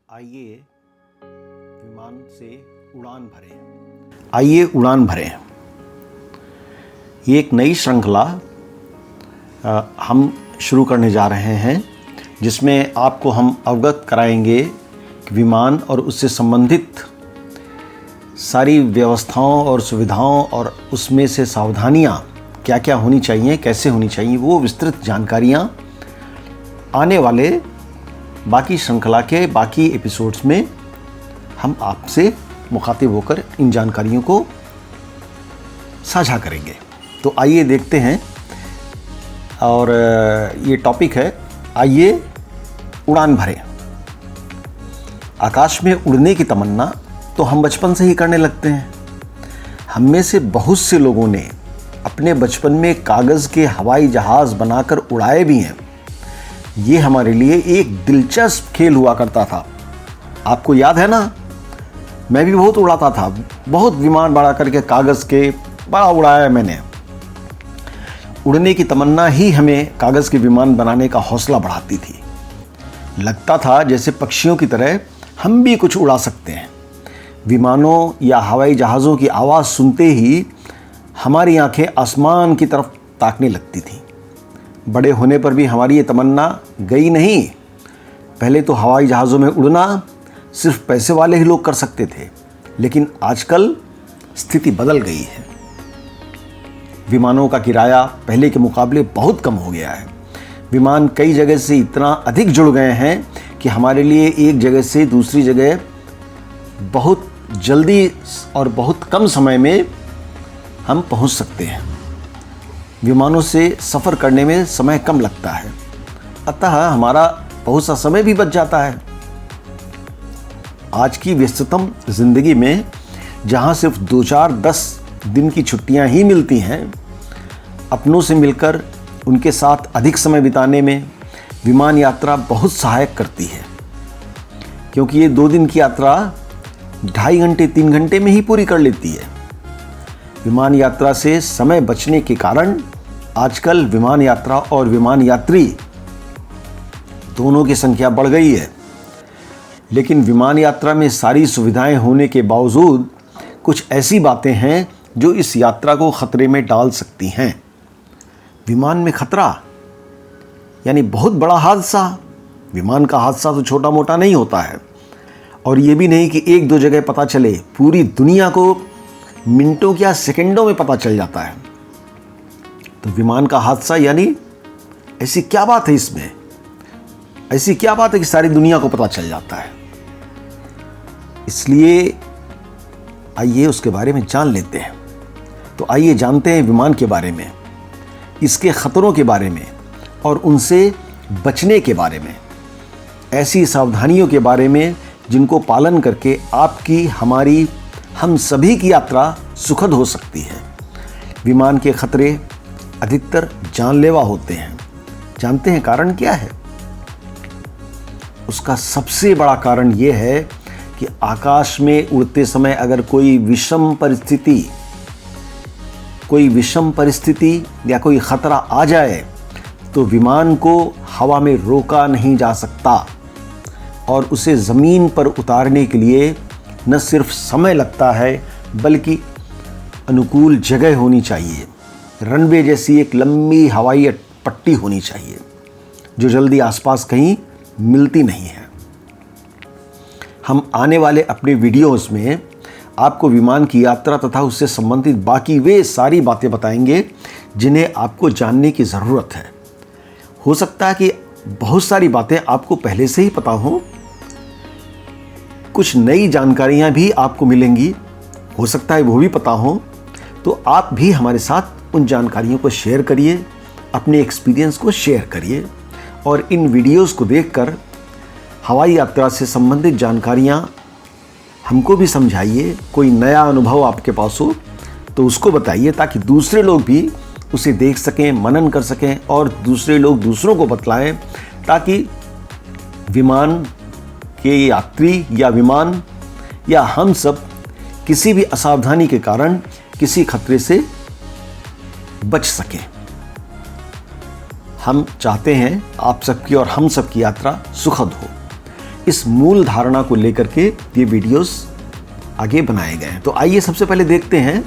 आइए विमान से उड़ान भरें। आइए उड़ान भरें। ये एक नई श्रृंखला हम शुरू करने जा रहे हैं, जिसमें आपको हम अवगत कराएंगे कि विमान और उससे संबंधित सारी व्यवस्थाओं और सुविधाओं और उसमें से सावधानियां क्या क्या होनी चाहिए, कैसे होनी चाहिए, वो विस्तृत जानकारियां आने वाले बाकी श्रृंखला के बाकी एपिसोड्स में हम आपसे मुखातिब होकर इन जानकारियों को साझा करेंगे। तो आइए देखते हैं। और ये टॉपिक है, आइए उड़ान भरें। आकाश में उड़ने की तमन्ना तो हम बचपन से ही करने लगते हैं। हम में से बहुत से लोगों ने अपने बचपन में कागज़ के हवाई जहाज़ बनाकर उड़ाए भी हैं। ये हमारे लिए एक दिलचस्प खेल हुआ करता था। आपको याद है ना? मैं भी बहुत उड़ाता था, बहुत विमान बना करके कागज़ के बड़ा उड़ाया है मैंने। उड़ने की तमन्ना ही हमें कागज़ के विमान बनाने का हौसला बढ़ाती थी। लगता था जैसे पक्षियों की तरह हम भी कुछ उड़ा सकते हैं। विमानों या हवाई जहाज़ों की आवाज़ सुनते ही हमारी आंखें आसमान की तरफ ताकने लगती थीं। बड़े होने पर भी हमारी ये तमन्ना गई नहीं। पहले तो हवाई जहाज़ों में उड़ना सिर्फ पैसे वाले ही लोग कर सकते थे, लेकिन आजकल स्थिति बदल गई है। विमानों का किराया पहले के मुकाबले बहुत कम हो गया है। विमान कई जगह से इतना अधिक जुड़ गए हैं कि हमारे लिए एक जगह से दूसरी जगह बहुत जल्दी और बहुत कम समय में हम पहुंच सकते हैं। विमानों से सफ़र करने में समय कम लगता है, अतः हमारा बहुत सा समय भी बच जाता है। आज की व्यस्ततम ज़िंदगी में जहाँ सिर्फ 2-4-10 दिन की छुट्टियाँ ही मिलती हैं, अपनों से मिलकर उनके साथ अधिक समय बिताने में विमान यात्रा बहुत सहायक करती है। क्योंकि ये 2 दिन की यात्रा 2.5 घंटे 3 घंटे में ही पूरी कर लेती है। विमान यात्रा से समय बचने के कारण आजकल विमान यात्रा और विमान यात्री दोनों की संख्या बढ़ गई है। लेकिन विमान यात्रा में सारी सुविधाएं होने के बावजूद कुछ ऐसी बातें हैं जो इस यात्रा को खतरे में डाल सकती हैं। विमान में खतरा यानी बहुत बड़ा हादसा। विमान का हादसा तो छोटा मोटा नहीं होता है, और ये भी नहीं कि 1-2 जगह पता चले, पूरी दुनिया को मिनटों या सेकंडों में पता चल जाता है। तो विमान का हादसा यानी ऐसी क्या बात है इसमें? ऐसी क्या बात है कि सारी दुनिया को पता चल जाता है? इसलिए आइए उसके बारे में जान लेते हैं। तो आइए जानते हैं विमान के बारे में, इसके खतरों के बारे में और उनसे बचने के बारे में, ऐसी सावधानियों के बारे में जिनको पालन करके आपकी, हमारी, हम सभी की यात्रा सुखद हो सकती है। विमान के खतरे अधिकतर जानलेवा होते हैं। जानते हैं कारण क्या है? उसका सबसे बड़ा कारण यह है कि आकाश में उड़ते समय अगर कोई विषम परिस्थिति या कोई खतरा आ जाए तो विमान को हवा में रोका नहीं जा सकता, और उसे ज़मीन पर उतारने के लिए न सिर्फ समय लगता है बल्कि अनुकूल जगह होनी चाहिए। रनवे जैसी एक लंबी हवाई पट्टी होनी चाहिए जो जल्दी आसपास कहीं मिलती नहीं है। हम आने वाले अपने वीडियोस में आपको विमान की यात्रा तथा उससे संबंधित बाकी वे सारी बातें बताएंगे जिन्हें आपको जानने की ज़रूरत है। हो सकता है कि बहुत सारी बातें आपको पहले से ही पता हो, कुछ नई जानकारियां भी आपको मिलेंगी, हो सकता है वो भी पता हो। तो आप भी हमारे साथ उन जानकारियों को शेयर करिए, अपने एक्सपीरियंस को शेयर करिए, और इन वीडियोस को देखकर हवाई यात्रा से संबंधित जानकारियां हमको भी समझाइए। कोई नया अनुभव आपके पास हो तो उसको बताइए, ताकि दूसरे लोग भी उसे देख सकें, मनन कर सकें, और दूसरे लोग दूसरों को बतलाएं, ताकि विमान के यात्री या विमान या हम सब किसी भी असावधानी के कारण किसी खतरे से बच सकें। हम चाहते हैं आप सबकी और हम सबकी यात्रा सुखद हो। इस मूल धारणा को लेकर के ये वीडियोस आगे बनाए गए हैं। तो आइए सबसे पहले देखते हैं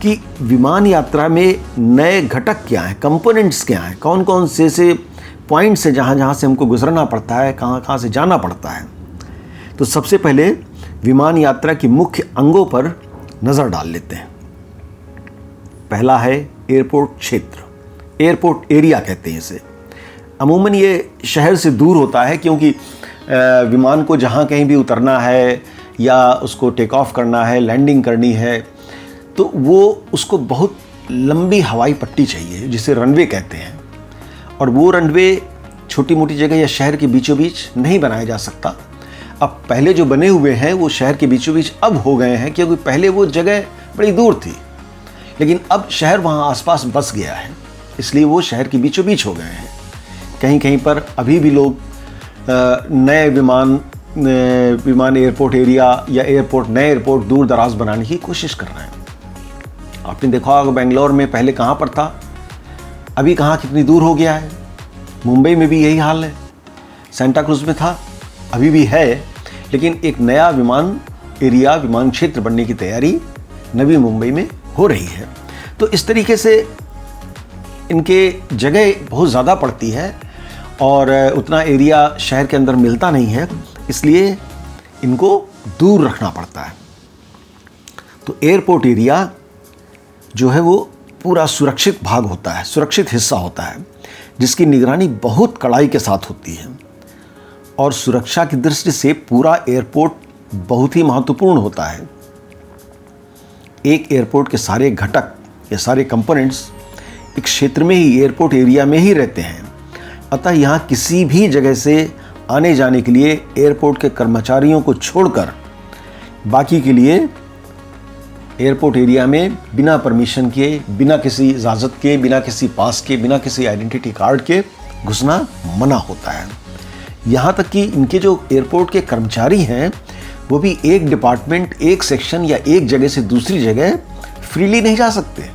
कि विमान यात्रा में नए घटक क्या हैं, कंपोनेंट्स क्या हैं, कौन कौन से पॉइंट्स है जहाँ से हमको गुजरना पड़ता है, कहाँ से जाना पड़ता है। तो सबसे पहले विमान यात्रा की मुख्य अंगों पर नज़र डाल लेते हैं। पहला है एयरपोर्ट क्षेत्र, एयरपोर्ट एरिया कहते हैं इसे। अमूमन ये शहर से दूर होता है, क्योंकि विमान को जहाँ कहीं भी उतरना है या उसको टेक ऑफ करना है, लैंडिंग करनी है, तो वो उसको बहुत लंबी हवाई पट्टी चाहिए जिसे रनवे कहते हैं। और वो रनवे छोटी मोटी जगह या शहर के बीचों बीच नहीं बनाया जा सकता। अब पहले जो बने हुए हैं वो शहर के बीचों बीच अब हो गए हैं, क्योंकि पहले वो जगह बड़ी दूर थी, लेकिन अब शहर वहाँ आसपास बस गया है, इसलिए वो शहर के बीचों बीच हो गए हैं। कहीं कहीं पर अभी भी लोग नए विमान एयरपोर्ट एरिया या नए एयरपोर्ट दूर दराज बनाने की कोशिश कर रहे हैं। आपने देखा होगा बेंगलोर में पहले कहाँ पर था, अभी कहाँ कितनी दूर हो गया है। मुंबई में भी यही हाल है, सेंटा क्रूज में था, अभी भी है, लेकिन एक नया विमान एरिया, विमान क्षेत्र बनने की तैयारी नवी मुंबई में हो रही है। तो इस तरीके से इनके जगह बहुत ज़्यादा पड़ती है और उतना एरिया शहर के अंदर मिलता नहीं है, इसलिए इनको दूर रखना पड़ता है। तो एयरपोर्ट एरिया जो है वो पूरा सुरक्षित भाग होता है, सुरक्षित हिस्सा होता है, जिसकी निगरानी बहुत कड़ाई के साथ होती है। और सुरक्षा की दृष्टि से पूरा एयरपोर्ट बहुत ही महत्वपूर्ण होता है। एक एयरपोर्ट के सारे घटक या सारे कंपोनेंट्स एक क्षेत्र में ही, एयरपोर्ट एरिया में ही रहते हैं। अतः यहाँ किसी भी जगह से आने जाने के लिए एयरपोर्ट के कर्मचारियों को छोड़कर बाकी के लिए एयरपोर्ट एरिया में बिना परमिशन के, बिना किसी इजाज़त के, बिना किसी पास के, बिना किसी आइडेंटिटी कार्ड के घुसना मना होता है। यहाँ तक कि इनके जो एयरपोर्ट के कर्मचारी हैं वो भी एक डिपार्टमेंट, एक सेक्शन या एक जगह से दूसरी जगह फ्रीली नहीं जा सकते।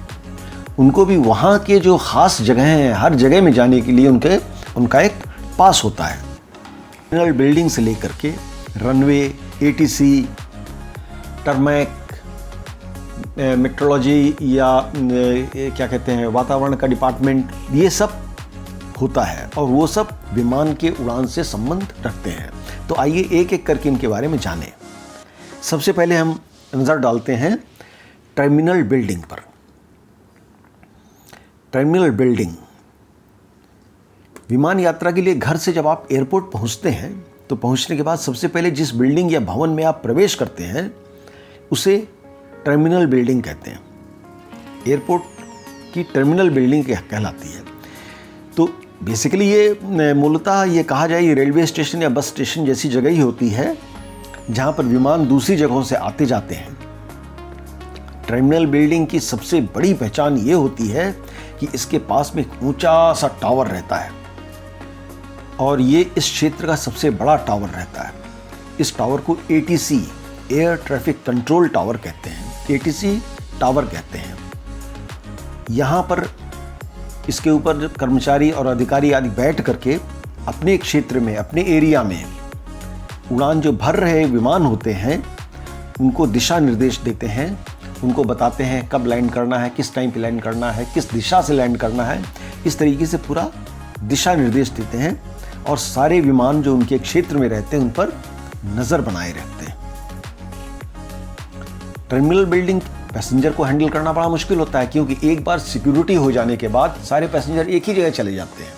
उनको भी वहाँ के जो ख़ास जगह हैं, हर जगह में जाने के लिए उनका एक पास होता है। टर्मिनल बिल्डिंग से लेकर के रनवे, एटीसी, टर्मैक, मेट्रोलॉजी या क्या कहते हैं, वातावरण का डिपार्टमेंट, ये सब होता है और वो सब विमान के उड़ान से संबंध रखते हैं। तो आइए एक एक करके इनके बारे में जानें। सबसे पहले हम नज़र डालते हैं टर्मिनल बिल्डिंग पर। टर्मिनल बिल्डिंग, विमान यात्रा के लिए घर से जब आप एयरपोर्ट पहुंचते हैं तो पहुंचने के बाद सबसे पहले जिस बिल्डिंग या भवन में आप प्रवेश करते हैं उसे टर्मिनल बिल्डिंग कहते हैं। एयरपोर्ट की टर्मिनल बिल्डिंग कहलाती है। तो बेसिकली ये मूलतः ये कहा जाए ये रेलवे स्टेशन या बस स्टेशन जैसी जगह ही होती है जहाँ पर विमान दूसरी जगहों से आते जाते हैं। टर्मिनल बिल्डिंग की सबसे बड़ी पहचान ये होती है कि इसके पास में एक ऊंचा सा टावर रहता है और ये इस क्षेत्र का सबसे बड़ा टावर रहता है। इस टावर को ATC, air traffic control tower कहते हैं, ATC टावर कहते हैं। यहाँ पर इसके ऊपर कर्मचारी और अधिकारी आदि बैठ करके अपने क्षेत्र में, अपने एरिया में उड़ान जो भर रहे विमान होते हैं उनको दिशा निर्देश देते हैं, उनको बताते हैं कब लैंड करना है, किस टाइम पे लैंड करना है, किस दिशा से लैंड करना है। इस तरीके से पूरा दिशा निर्देश देते हैं और सारे विमान जो उनके क्षेत्र में रहते हैं उन पर नज़र बनाए रखते हैं। टर्मिनल बिल्डिंग पैसेंजर को हैंडल करना बड़ा मुश्किल होता है, क्योंकि एक बार सिक्योरिटी हो जाने के बाद सारे पैसेंजर एक ही जगह चले जाते हैं।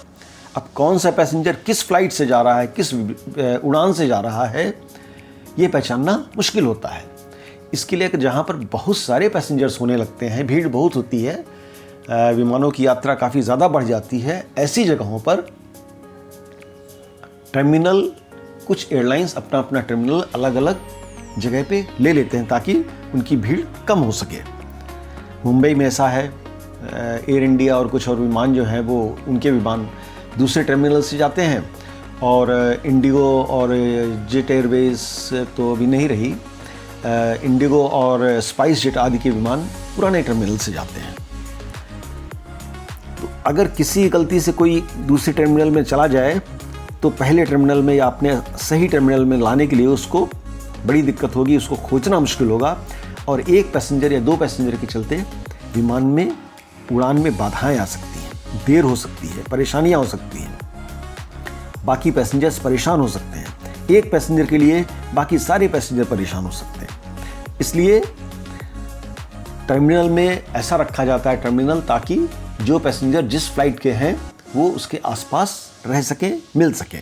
अब कौन सा पैसेंजर किस फ्लाइट से जा रहा है, किस उड़ान से जा रहा है, ये पहचानना मुश्किल होता है। इसके लिए जहाँ पर बहुत सारे पैसेंजर्स होने लगते हैं, भीड़ बहुत होती है, विमानों की यात्रा काफ़ी ज़्यादा बढ़ जाती है, ऐसी जगहों पर टर्मिनल, कुछ एयरलाइंस अपना अपना टर्मिनल अलग अलग जगह पे ले लेते हैं ताकि उनकी भीड़ कम हो सके। मुंबई में ऐसा है, एयर इंडिया और कुछ और विमान जो हैं वो उनके विमान दूसरे टर्मिनल से जाते हैं, और इंडिगो और जेट एयरवेज तो अभी नहीं रही, इंडिगो और स्पाइस जेट आदि के विमान पुराने टर्मिनल से जाते हैं। तो अगर किसी गलती से कोई दूसरे टर्मिनल में चला जाए तो पहले टर्मिनल में या अपने सही टर्मिनल में लाने के लिए उसको बड़ी दिक्कत होगी, उसको खोजना मुश्किल होगा और एक पैसेंजर या दो पैसेंजर के चलते विमान में उड़ान में बाधाएं आ सकती हैं, देर हो सकती है, परेशानियां हो सकती हैं, बाकी पैसेंजर्स परेशान हो सकते हैं। एक पैसेंजर के लिए बाकी सारे पैसेंजर परेशान हो सकते हैं। इसलिए टर्मिनल में ऐसा रखा जाता है टर्मिनल, ताकि जो पैसेंजर जिस फ्लाइट के हैं वो उसके आसपास रह सके, मिल सके।